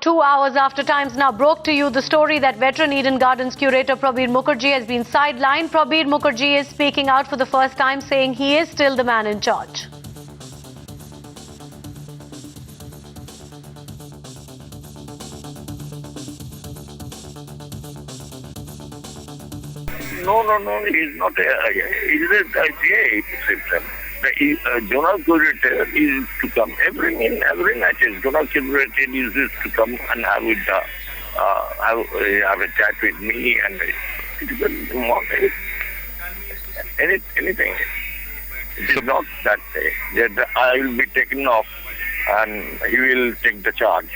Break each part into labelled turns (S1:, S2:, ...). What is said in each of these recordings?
S1: 2 hours after Times Now broke to you the story that veteran Eden Gardens curator Prabir Mukherjee has been sidelined. Prabir Mukherjee is speaking out for the first time, saying he is still the man in charge.
S2: No, he's not he's a GA system. The Jonas curator is to come every matches. Jonas curator is to come and have a chat with me and anything. It is not that I will be taken off and he will take the charge.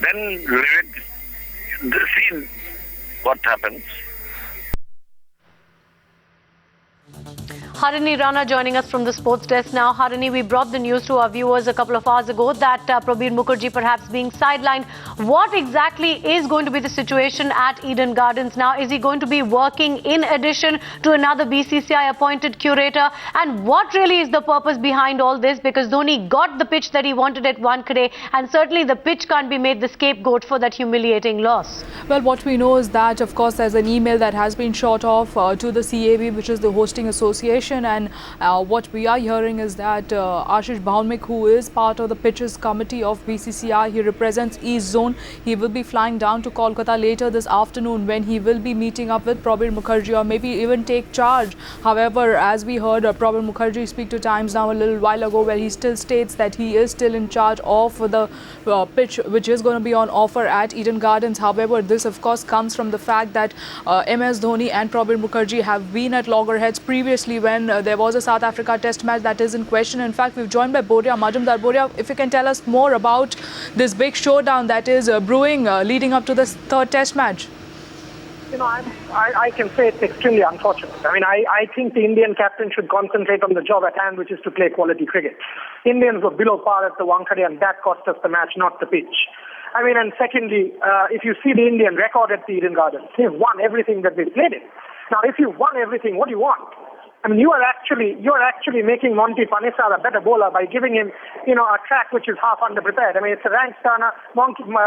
S2: Then let's see what happens.
S1: Harini Rana joining us from the sports desk now. Harini, we brought the news to our viewers a couple of hours ago that Prabir Mukherjee perhaps being sidelined. What exactly is going to be the situation at Eden Gardens now? Is he going to be working in addition to another BCCI appointed curator? And what really is the purpose behind all this? Because Dhoni got the pitch that he wanted at Wankhede, and certainly the pitch can't be made the scapegoat for that humiliating loss.
S3: Well, what we know is that, of course, there's an email that has been shot off to the CAB, which is the hosting association. And what we are hearing is that Ashish Bhaumik, who is part of the pitches committee of BCCI, he represents East Zone. He will be flying down to Kolkata later this afternoon when he will be meeting up with Prabir Mukherjee or maybe even take charge. However, as we heard Prabir Mukherjee speak to Times Now a little while ago, where he still states that he is still in charge of the pitch which is going to be on offer at Eden Gardens. However, this of course comes from the fact that MS Dhoni and Prabir Mukherjee have been at loggerheads previously when there was a South Africa test match that is in question. In fact, we've joined by Boria Majumdar. Boria, if you can tell us more about this big showdown that is brewing leading up to this third test match.
S4: You know, I can say it's extremely unfortunate. I mean, I think the Indian captain should concentrate on the job at hand, which is to play quality cricket. Indians were below par at the Wankhede, and that cost us the match, not the pitch. I mean, and secondly, if you see the Indian record at the Eden Gardens, they've won everything that they've played in. Now, if you've won everything, what do you want? I mean, you are actually making Monty Panesar a better bowler by giving him, a track which is half underprepared. I mean, it's a rank turner,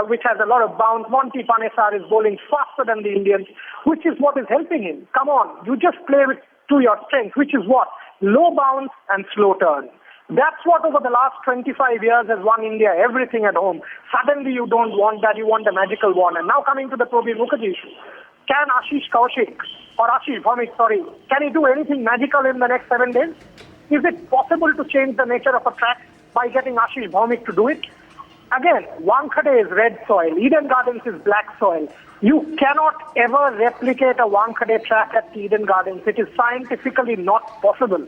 S4: which has a lot of bounce. Monty Panesar is bowling faster than the Indians, which is what is helping him. Come on, you just play to your strength, which is what? Low bounce and slow turn. That's what over the last 25 years has won India everything at home. Suddenly you don't want that, you want a magical wand. And now coming to the Prabir Mukherjee issue. Can Ashish Bhaumik, can he do anything magical in the next 7 days? Is it possible to change the nature of a track by getting Ashish Bhaumik to do it? Again, Wankhede is red soil, Eden Gardens is black soil. You cannot ever replicate a Wankhede track at Eden Gardens. It is scientifically not possible.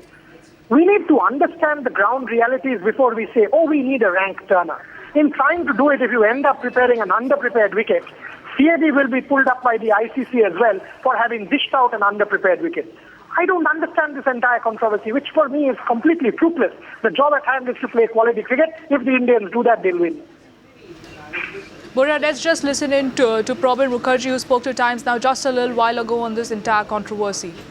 S4: We need to understand the ground realities before we say, oh, we need a rank turner. In trying to do it, if you end up preparing an underprepared wicket, CAB will be pulled up by the ICC as well for having dished out an underprepared wicket. I don't understand this entire controversy, which for me is completely fruitless. The job at hand is to play quality cricket. If the Indians do that, they'll win.
S3: Boria, let's just listen in to Prabir Mukherjee, who spoke to Times Now just a little while ago on this entire controversy.